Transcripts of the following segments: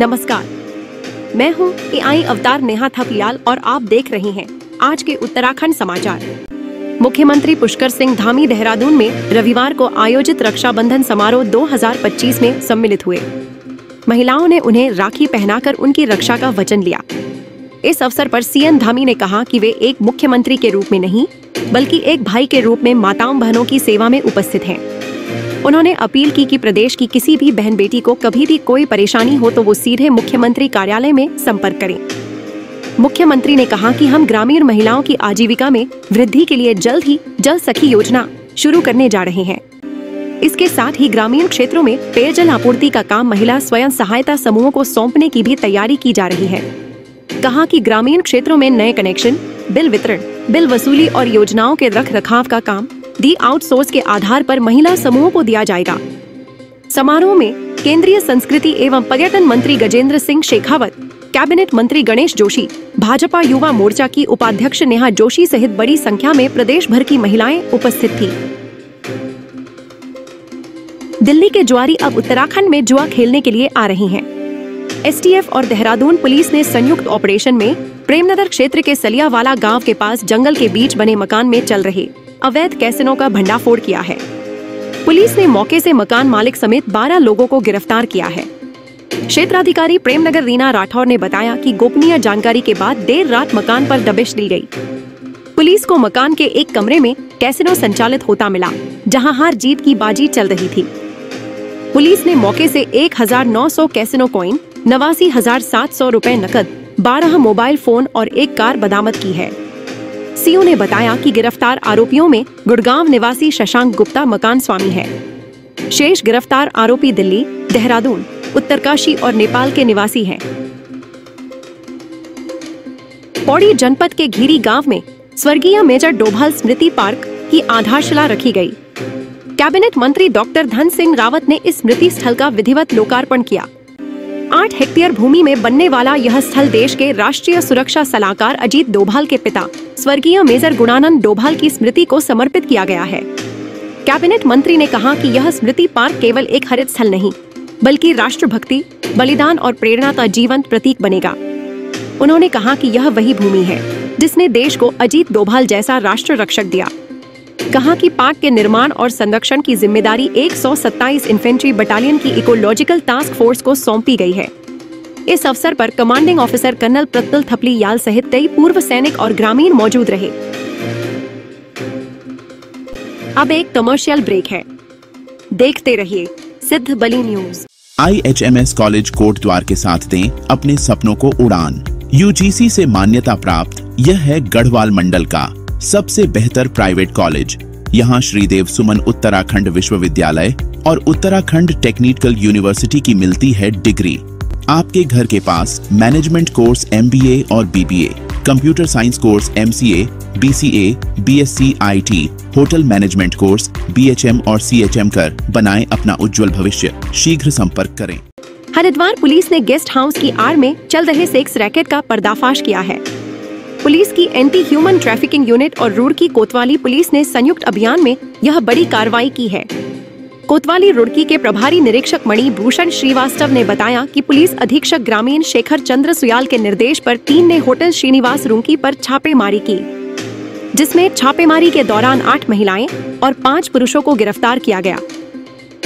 नमस्कार, मैं हूँ AI अवतार नेहा थपलियाल और आप देख रहे हैं आज के उत्तराखंड समाचार। मुख्यमंत्री पुष्कर सिंह धामी देहरादून में रविवार को आयोजित रक्षाबंधन समारोह 2025 में सम्मिलित हुए। महिलाओं ने उन्हें राखी पहनाकर उनकी रक्षा का वचन लिया। इस अवसर पर CN धामी ने कहा कि वे एक मुख्यमंत्री के रूप में नहीं बल्कि एक भाई के रूप में माताओं बहनों की सेवा में उपस्थित हैं। उन्होंने अपील की कि प्रदेश की किसी भी बहन बेटी को कभी भी कोई परेशानी हो तो वो सीधे मुख्यमंत्री कार्यालय में संपर्क करें। मुख्यमंत्री ने कहा कि हम ग्रामीण महिलाओं की आजीविका में वृद्धि के लिए जल्द ही जल सखी योजना शुरू करने जा रहे हैं। इसके साथ ही ग्रामीण क्षेत्रों में पेयजल आपूर्ति का काम महिला स्वयं सहायता समूहों को सौंपने की भी तैयारी की जा रही है। कहा कि ग्रामीण क्षेत्रों में नए कनेक्शन, बिल वितरण, बिल वसूली और योजनाओं के रख रखाव का काम दी आउटसोर्स के आधार पर महिला समूहों को दिया जाएगा। समारोह में केंद्रीय संस्कृति एवं पर्यटन मंत्री गजेंद्र सिंह शेखावत, कैबिनेट मंत्री गणेश जोशी, भाजपा युवा मोर्चा की उपाध्यक्ष नेहा जोशी सहित बड़ी संख्या में प्रदेश भर की महिलाएं उपस्थित थी। दिल्ली के जुआरी अब उत्तराखंड में जुआ खेलने के लिए आ रही हैं। STF और देहरादून पुलिस ने संयुक्त ऑपरेशन में प्रेमनगर क्षेत्र के सलियावाला गांव के पास जंगल के बीच बने मकान में चल रहे अवैध कैसीनो का भंडाफोड़ किया है। पुलिस ने मौके से मकान मालिक समेत 12 लोगों को गिरफ्तार किया है। क्षेत्राधिकारी प्रेमनगर रीना राठौर ने बताया कि गोपनीय जानकारी के बाद देर रात मकान पर दबिश दी गई। पुलिस को मकान के एक कमरे में कैसीनो संचालित होता मिला, जहां हार जीत की बाजी चल रही थी। पुलिस ने मौके से 1900 कैसीनो कॉइन, 89,700 रुपए नकद, 12 मोबाइल फोन और एक कार बरामद की है। CO ने बताया कि गिरफ्तार आरोपियों में गुड़गांव निवासी शशांक गुप्ता मकान स्वामी है। शेष गिरफ्तार आरोपी दिल्ली, देहरादून, उत्तरकाशी और नेपाल के निवासी हैं। पौड़ी जनपद के घीरी गांव में स्वर्गीय मेजर डोभाल स्मृति पार्क की आधारशिला रखी गई। कैबिनेट मंत्री डॉक्टर धन सिंह रावत ने इस स्मृति स्थल का विधिवत लोकार्पण किया। 8 हेक्टेयर भूमि में बनने वाला यह स्थल देश के राष्ट्रीय सुरक्षा सलाहकार अजीत डोभाल के पिता स्वर्गीय मेजर गुणानंद डोभाल की स्मृति को समर्पित किया गया है। कैबिनेट मंत्री ने कहा कि यह स्मृति पार्क केवल एक हरित स्थल नहीं बल्कि राष्ट्रभक्ति, बलिदान और प्रेरणा का जीवंत प्रतीक बनेगा। उन्होंने कहा कि यह वही भूमि है जिसने देश को अजीत डोभाल जैसा राष्ट्र रक्षक दिया। कहा कि पार्क के निर्माण और संरक्षण की जिम्मेदारी 127 इन्फेंट्री बटालियन की इकोलॉजिकल टास्क फोर्स को सौंपी गई है। इस अवसर पर commanding officer colonel Pratul Thapliyal सहित कई पूर्व सैनिक और ग्रामीण मौजूद रहे। अब एक कमर्शियल ब्रेक है, देखते रहिए सिद्ध बली न्यूज। IHMS कॉलेज कोटद्वार के साथ दें अपने सपनों को उड़ान। UGC से मान्यता प्राप्त यह है गढ़वाल मंडल का सबसे बेहतर प्राइवेट कॉलेज। यहाँ श्रीदेव सुमन उत्तराखंड विश्वविद्यालय और उत्तराखंड टेक्निकल यूनिवर्सिटी की मिलती है डिग्री। आपके घर के पास मैनेजमेंट कोर्स MBA और BBA, computer science course MCA, BCA, BSc IT, hotel management course BHM और CHM कर बनाएं अपना उज्जवल भविष्य। शीघ्र संपर्क करें। हरिद्वार पुलिस ने गेस्ट हाउस की आड़ में चल रहे सेक्स रैकेट का पर्दाफाश किया है। पुलिस की एंटी ह्यूमन ट्रैफिकिंग यूनिट और रुड़की कोतवाली पुलिस ने संयुक्त अभियान में यह बड़ी कार्रवाई की है। कोतवाली रुड़की के प्रभारी निरीक्षक मणि भूषण श्रीवास्तव ने बताया कि पुलिस अधीक्षक ग्रामीण शेखर चंद्र सुयाल के निर्देश पर टीम ने होटल श्रीनिवास रुड़की पर छापेमारी की, जिसमें छापेमारी के दौरान 8 महिलाएं और 5 पुरुषों को गिरफ्तार किया गया।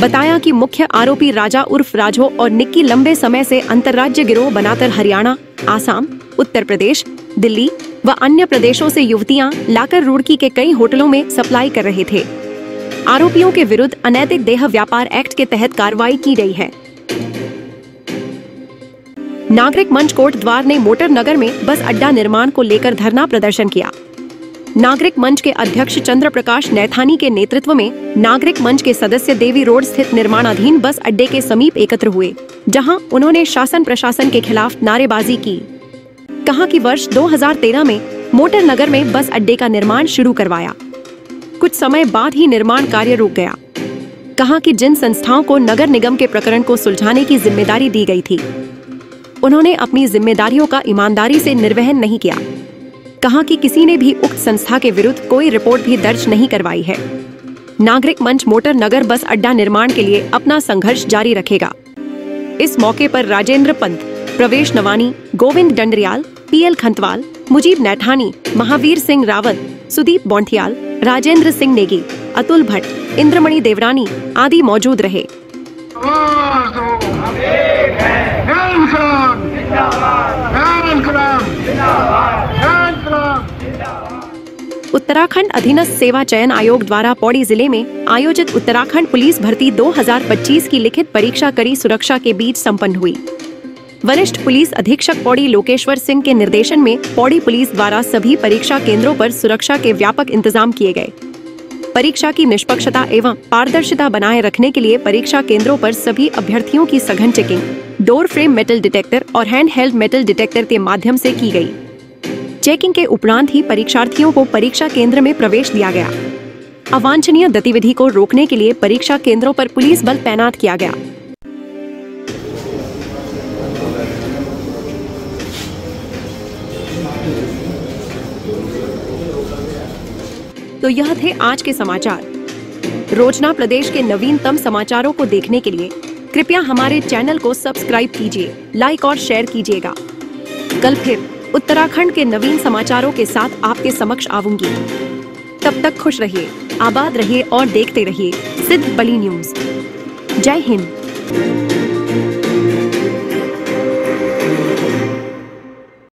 बताया कि मुख्य आरोपी राजा उर्फ राजो और निक्की लंबे समय से अंतर्राज्य गिरोह बनाकर हरियाणा, आसाम, उत्तर प्रदेश, दिल्ली व अन्य प्रदेशों से युवतियां लाकर रुड़की के कई होटलों में सप्लाई कर रहे थे। आरोपियों के विरुद्ध अनैतिक देह व्यापार एक्ट के तहत कार्रवाई की गई है। नागरिक मंच कोटद्वार ने मोटर नगर में बस अड्डा निर्माण को लेकर धरना प्रदर्शन किया। नागरिक मंच के अध्यक्ष चंद्र प्रकाश नैथानी के नेतृत्व में नागरिक मंच के सदस्य देवी रोड स्थित निर्माणाधीन बस अड्डे के समीप एकत्र हुए, जहां उन्होंने शासन प्रशासन के खिलाफ नारेबाजी की। कहा कि वर्ष 2013 में मोटर नगर में बस अड्डे का निर्माण शुरू करवाया, कुछ समय बाद ही निर्माण कार्य रुक गया। कहा कि जिन संस्थाओं को नगर निगम के प्रकरण को सुलझाने की जिम्मेदारी दी गई थी, उन्होंने अपनी जिम्मेदारियों का ईमानदारी से निर्वहन नहीं किया। कहा कि किसी ने भी उक्त संस्था के विरुद्ध कोई रिपोर्ट भी दर्ज नहीं करवाई है। नागरिक मंच मोटर नगर बस अड्डा निर्माण के लिए अपना संघर्ष जारी रखेगा। इस मौके पर राजेंद्र पंत, प्रवेश नवानी, गोविंद डंडरियाल, पीएल खंतवाल, मुजीब नैठानी, महावीर सिंह रावत, सुदीप बौंठियाल, राजेंद्र सिंह नेगी, अतुल भट्ट, इंद्रमणि देवरानी आदि मौजूद रहे। उत्तराखंड अधीनस्थ सेवा चयन आयोग द्वारा पौड़ी जिले में आयोजित उत्तराखंड पुलिस भर्ती 2025 की लिखित परीक्षा कड़ी सुरक्षा के बीच संपन्न हुई। वरिष्ठ पुलिस अधीक्षक पौड़ी लोकेश्वर सिंह के निर्देशन में पौड़ी पुलिस द्वारा सभी परीक्षा केंद्रों पर सुरक्षा के व्यापक इंतजाम किए गए। परीक्षा की निष्पक्षता एवं पारदर्शिता बनाए रखने के लिए परीक्षा केंद्रों पर सभी अभ्यर्थियों की सघन checking door frame metal detector और हैंड हेल्ड मेटल डिटेक्टर के माध्यम से की गई। चेकिंग के उपरांत ही परीक्षार्थियों को परीक्षा केंद्र में प्रवेश दिया गया। अवांछनीय गतिविधि को रोकने के लिए परीक्षा केंद्रों पर पुलिस बल तैनात किया गया। तो यह थे आज के समाचार। रोजना प्रदेश के नवीनतम समाचारों को देखने के लिए कृपया हमारे चैनल को सब्सक्राइब कीजिए, लाइक और शेयर कीजिएगा। कल फिर उत्तराखंड के नवीन समाचारों के साथ आपके समक्ष आऊंगी। तब तक खुश रहिए, आबाद रहिए और देखते रहिए सिद्ध बली न्यूज। जय हिंद।